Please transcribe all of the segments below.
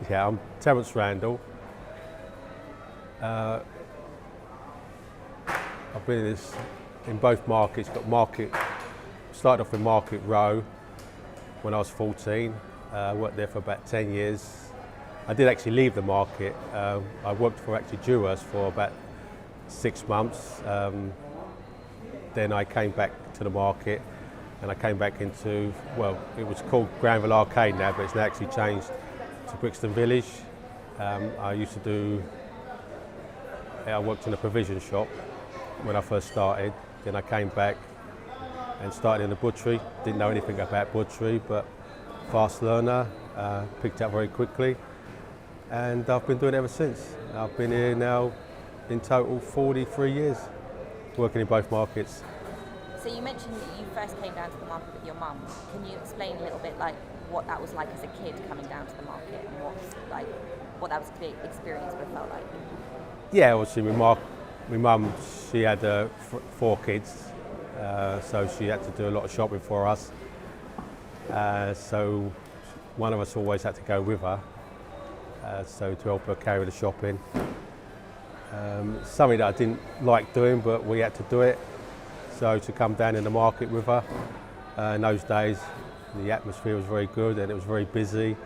Yeah, I'm Terrance Randall. I've been in both markets. Started off in Market Row when I was 14. Worked there for about 10 years. I did actually leave the market. I worked for Jewers for about 6 months. Then I came back to the market, and I came back into, well, it was called Granville Arcade now, but it's now actually changed to Brixton Village. I worked in a provision shop when I first started. Then I came back and started in the butchery. Didn't know anything about butchery, but fast learner, picked up very quickly, and I've been doing it ever since. I've been here now in total 43 years, working in both markets. So you mentioned that you first came down to the market with your mum. Can you explain a little bit like what that was like as a kid coming down to the market, and what that was the experience would have felt like? Yeah, obviously my mum, she had 4 kids, so she had to do a lot of shopping for us. So one of us always had to go with her, so to help her carry the shopping. Something that I didn't like doing, but we had to do it. So to come down in the market with her, in those days the atmosphere was very good and it was very busy.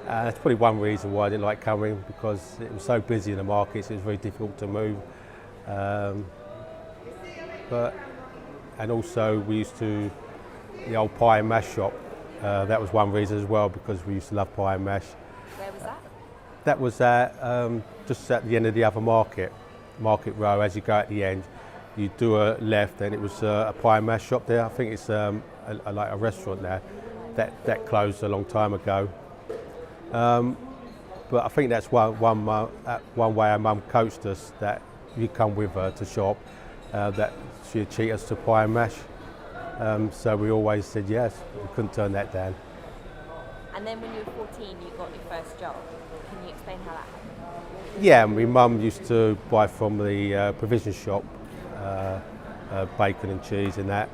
That's probably one reason why I didn't like coming, because it was so busy in the markets, it was very difficult to move. And also we used to, the old pie and mash shop, that was one reason as well, because we used to love pie and mash. Where was that? That was just at the end of the other Market Row. As you go at the end, you do a left, and it was a pie and mash shop there. I think it's like a restaurant there. That closed a long time ago. But I think that's one way our mum coached us, that you come with her to shop, that she'd treat us to pie and mash. So we always said yes, we couldn't turn that down. And then when you were 14, you got your first job. Can you explain how that happened? Yeah, my mum used to buy from the provision shop, bacon and cheese and that.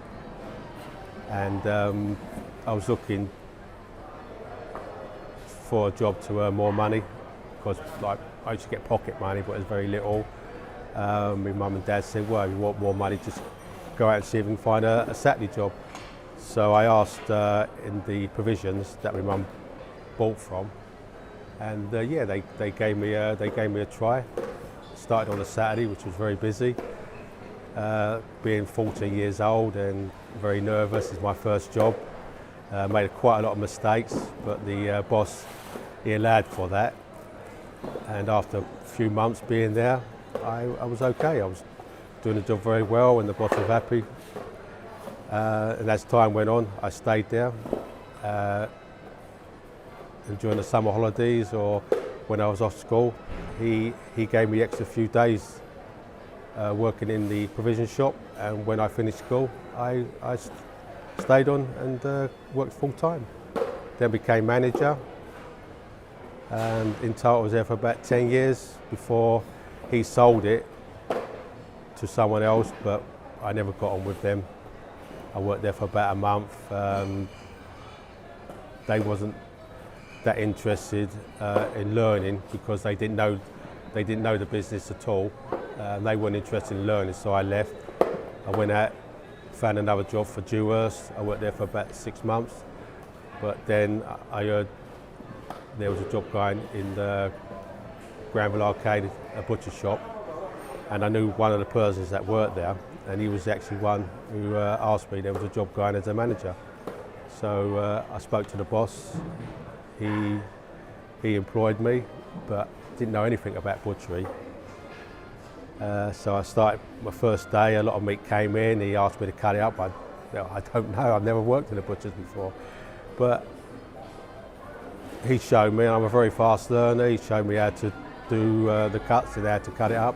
And I was looking for a job to earn more money, because like I used to get pocket money, but it was very little. My mum and dad said, well, you want more money, just go out and see if you can find a Saturday job. So I asked in the provisions that my mum bought from, and yeah, they gave me a try. Started on a Saturday, which was very busy. Being 14 years old and very nervous, is my first job. Made quite a lot of mistakes, but the boss, he allowed for that. And after a few months being there, I was okay. I was doing the job very well, and the boss was happy. And as time went on, I stayed there. And during the summer holidays, or when I was off school, he gave me extra few days working in the provision shop. And when I finished school, I stayed on and worked full time. Then became manager, and in total I was there for about 10 years before he sold it to someone else, but I never got on with them. I worked there for about a month. They wasn't that interested in learning, because they didn't know the business at all. They weren't interested in learning, so I left. I went out, found another job for Jewers. I worked there for about 6 months, but then I heard there was a job going in the Granville Arcade, a butcher shop, and I knew one of the persons that worked there, and he was actually one who asked me there was a job going as a manager. So I spoke to the boss. He employed me, but didn't know anything about butchery. So I started my first day. A lot of meat came in. He asked me to cut it up. I don't know. I've never worked in a butcher's before, but he showed me. I'm a very fast learner. He showed me how to do the cuts and how to cut it up,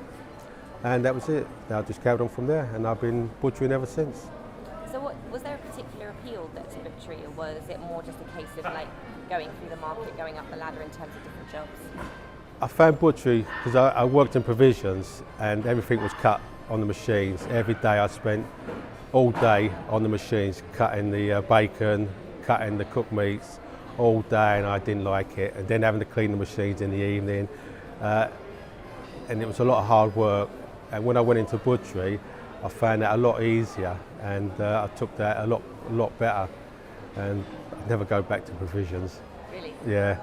and that was it. I just carried on from there, and I've been butchering ever since. So was there a particular appeal to butchery, or was it more just a case of like going through the market, going up the ladder in terms of different jobs? I found butchery because I worked in provisions, and everything was cut on the machines. Every day I spent all day on the machines, cutting the bacon, cutting the cooked meats, all day, and I didn't like it. And then having to clean the machines in the evening, and it was a lot of hard work. And when I went into butchery, I found that a lot easier, and I took that a lot better. And I'd never go back to provisions. Really? Yeah.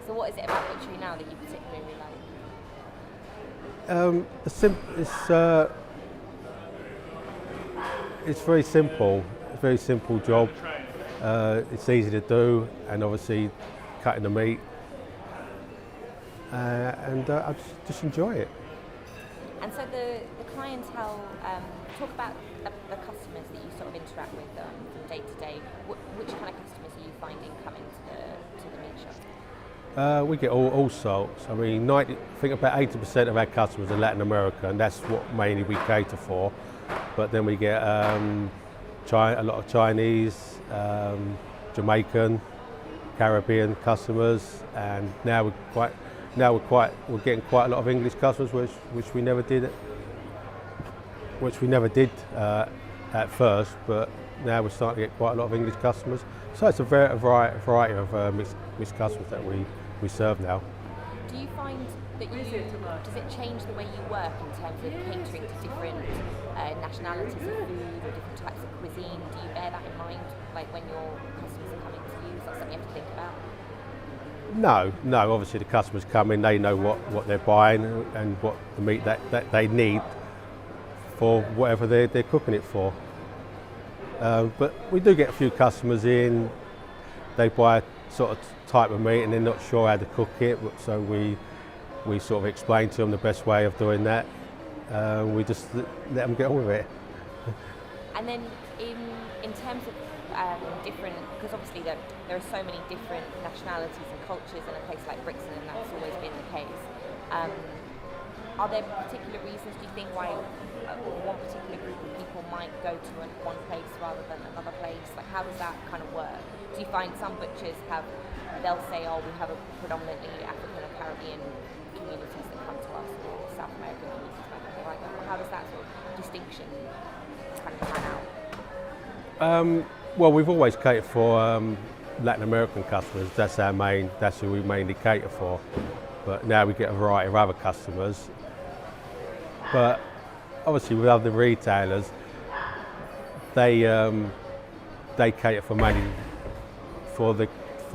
So what is it about butchery now that you particularly like? It's very simple. It's a very simple job. It's easy to do, and obviously cutting the meat, and I just enjoy it. And so the clientele, talk about the customers that you sort of interact with from day to day. Which kind of customers are you finding coming to the meat shop? We get all sorts. I mean, I think about 80% of our customers are Latin America, and that's what mainly we cater for. But then we get a lot of Chinese, Jamaican, Caribbean customers, and now we're getting quite a lot of English customers, which we never did at first. But now we're starting to get quite a lot of English customers. So it's a variety of mixed customers that we serve now. Do you find that does it change the way you work in terms of catering to different nationalities of food or different types of cuisine? Do you bear that in mind, like when your customers are coming to you? Is that something you have to think about? No. Obviously, the customers come in; they know what they're buying and what the meat that they need for whatever they're cooking it for. But we do get a few customers in. They buy a sort of type of meat and they're not sure how to cook it, so we sort of explain to them the best way of doing that. We just let them get on with it. And then in terms of different, because obviously there are so many different nationalities and cultures in a place like Brixton, and that's always been the case. Are there particular reasons, do you think, why one particular group of people might go to one place rather than another place? Like, how does that kind of work? Do you find some butchers they'll say, oh, we have a predominantly African or Caribbean communities that come to us, or South American communities, like that? How does that sort of distinction kind of pan out? Well, we've always catered for Latin American customers. That's who we mainly cater for. But now we get a variety of other customers. But obviously with other retailers, they cater for mainly for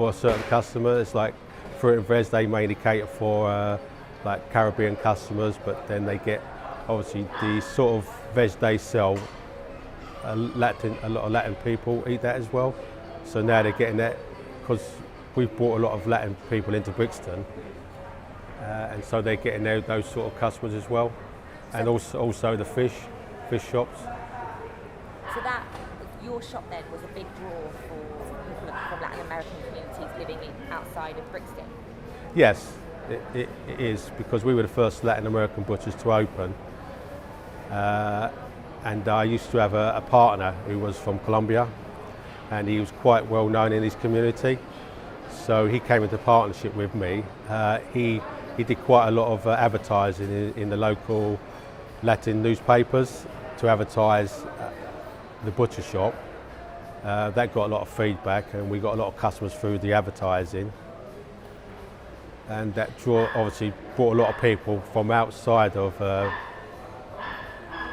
a certain customer. It's like fruit and veg, they mainly cater for like Caribbean customers, but then they get obviously the sort of veg they sell. A lot of Latin people eat that as well. So now they're getting that because we've brought a lot of Latin people into Brixton, and so they're getting those sort of customers as well, and also the fish shops. So that your shop then was a big draw for people from Latin American communities living outside of Brixton? Yes, it is, because we were the first Latin American butchers to open. And I used to have a partner who was from Colombia, and he was quite well known in his community. So he came into partnership with me. He did quite a lot of advertising in the local Latin newspapers to advertise the butcher shop. That got a lot of feedback, and we got a lot of customers through the advertising. And that obviously brought a lot of people from outside of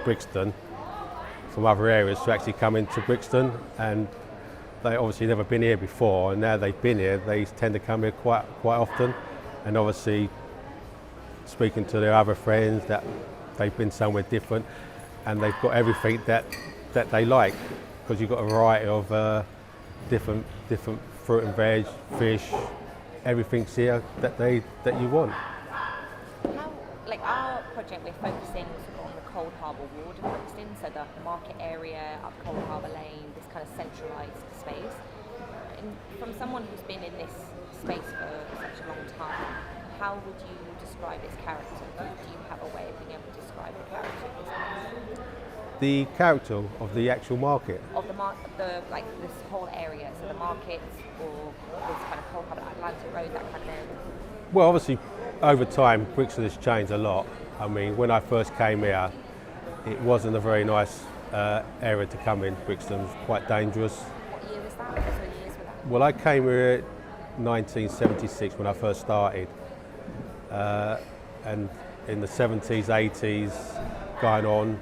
Brixton, from other areas, to actually come into Brixton, and they obviously never been here before, and now they've been here, they tend to come here quite often, and obviously speaking to their other friends that they've been somewhere different, and they've got everything that they like, because you've got a variety of different fruit and veg, fish, everything's here that you want. Like our project, we're focusing on the Coldharbour ward of Brixton, so the market area, up Coldharbour Lane, this kind of centralised space. And from someone who's been in this space for such a long time, how would you describe its character? Do you have a way of being able to describe the character of this place? The character of the actual market? Of like this whole area, so the markets, or this kind of Coldharbour Atlantic Road, that kind of area? Well, obviously, over time, Brixton has changed a lot. I mean, when I first came here, it wasn't a very nice area to come in. Brixton was quite dangerous. What year was that? What sort of years were Well, I came here in 1976 when I first started, and in the 70s, 80s, going on,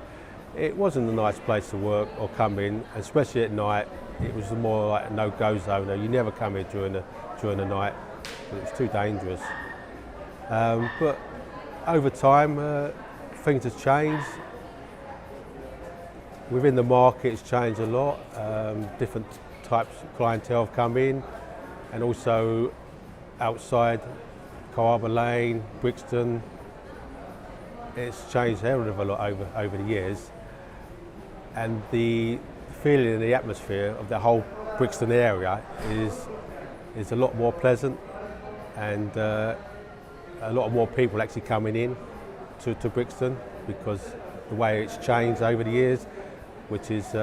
it wasn't a nice place to work or come in, especially at night. It was more like a no-go zone. You never come here during the night. It was too dangerous. But over time, things have changed. Within the market, it's changed a lot. Different types of clientele have come in, and also outside Coldharbour Lane, Brixton. It's changed a hell of a lot over the years, and the feeling and the atmosphere of the whole Brixton area is a lot more pleasant, and a lot more people actually coming in to Brixton because the way it's changed over the years, which is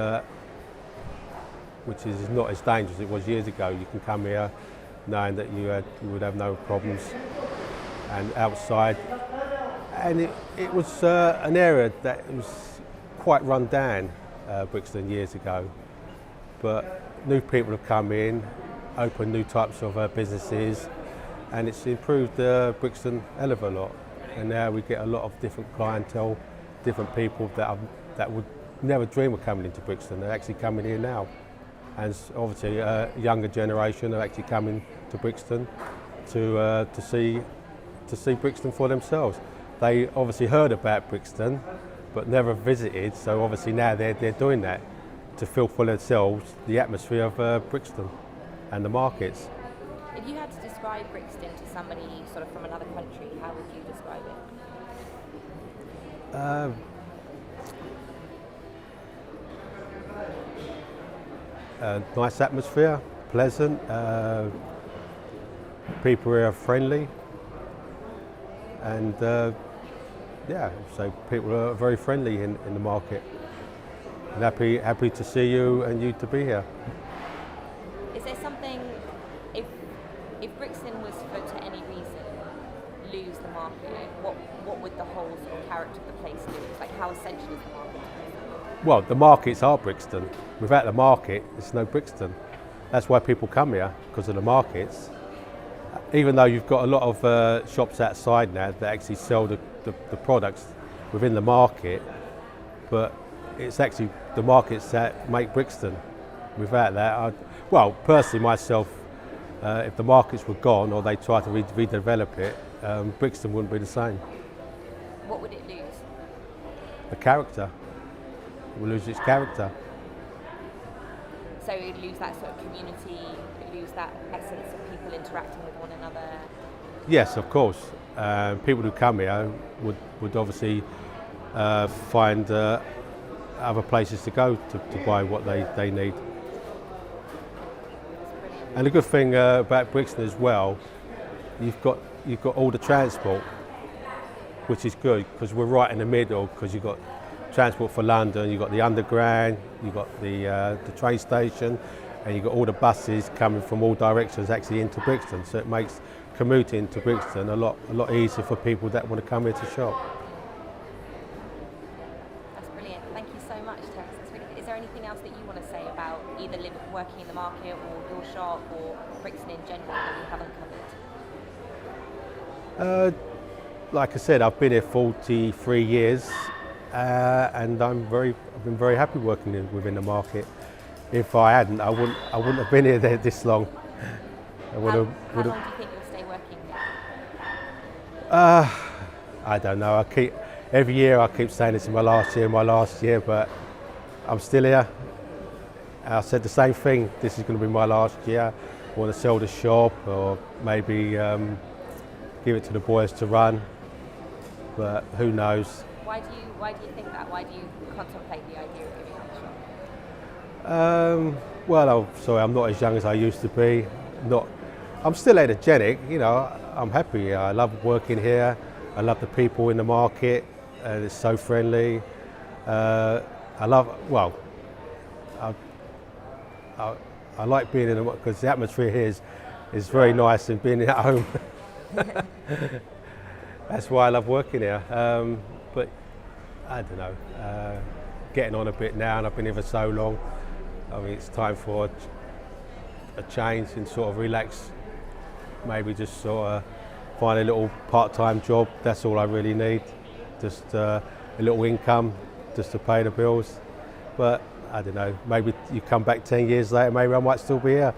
not as dangerous as it was years ago. You can come here knowing that you would have no problems, and outside. And it was an area that was quite run down, Brixton, years ago. But new people have come in, opened new types of businesses, and it's improved Brixton a hell of a lot. And now we get a lot of different clientele, different people that would never dream of coming into Brixton. They're actually coming here now. And obviously a younger generation are actually coming to Brixton to see Brixton for themselves. They obviously heard about Brixton, but never visited. So obviously now they're doing that to feel for themselves the atmosphere of Brixton and the markets. If you had to describe Brixton to somebody sort of from another country, how would you describe it? Nice atmosphere, pleasant. People here are friendly, and so people are very friendly in the market, and happy to see you and you to be here. Is there something, if Brixton was to any reason lose the market, what would the whole sort of character of the place lose? Like, how essential is the market to Brixton? Well, the markets are Brixton. Without the market, there's no Brixton. That's why people come here, because of the markets. Even though you've got a lot of shops outside now that actually sell the products within the market, but it's actually the markets that make Brixton. Without that, personally myself, if the markets were gone or they tried to redevelop it, Brixton wouldn't be the same. What would it lose? The character. It will lose its character. So it would lose that sort of community, it would lose that essence of people interacting with one another? Yes, of course. People who come here would obviously find other places to go to buy what they need. And the good thing about Brixton as well, you've got all the transport, which is good because we're right in the middle, because you've got transport for London, you've got the underground, you've got the train station, and you've got all the buses coming from all directions actually into Brixton. So it makes commuting to Brixton a lot easier for people that want to come here to shop. That's brilliant. Thank you so much, Terrance. That's really good. Is there anything else that you want to say about either working in the market or your shop or Brixton in general that we haven't covered? Like I said, I've been here 43 years. And I've been very happy working within the market. If I hadn't, I wouldn't have been here this long. How long do you think you'll stay working here? I don't know. Every year I keep saying this is my last year, but I'm still here. I said the same thing. This is going to be my last year. I want to sell the shop, or maybe give it to the boys to run. But who knows? Why do you think that? Why do you contemplate the idea of giving up the shop? Well, I'm not as young as I used to be. I'm still energetic, I'm happy here. I love working here. I love the people in the market, and it's so friendly. I like being in the, because the atmosphere here is very nice, and being at home. That's why I love working here. But I don't know, getting on a bit now, and I've been here for so long. I mean, it's time for a change and sort of relax. Maybe just sort of find a little part-time job. That's all I really need. Just a little income just to pay the bills. But I don't know, maybe you come back 10 years later, maybe I might still be here.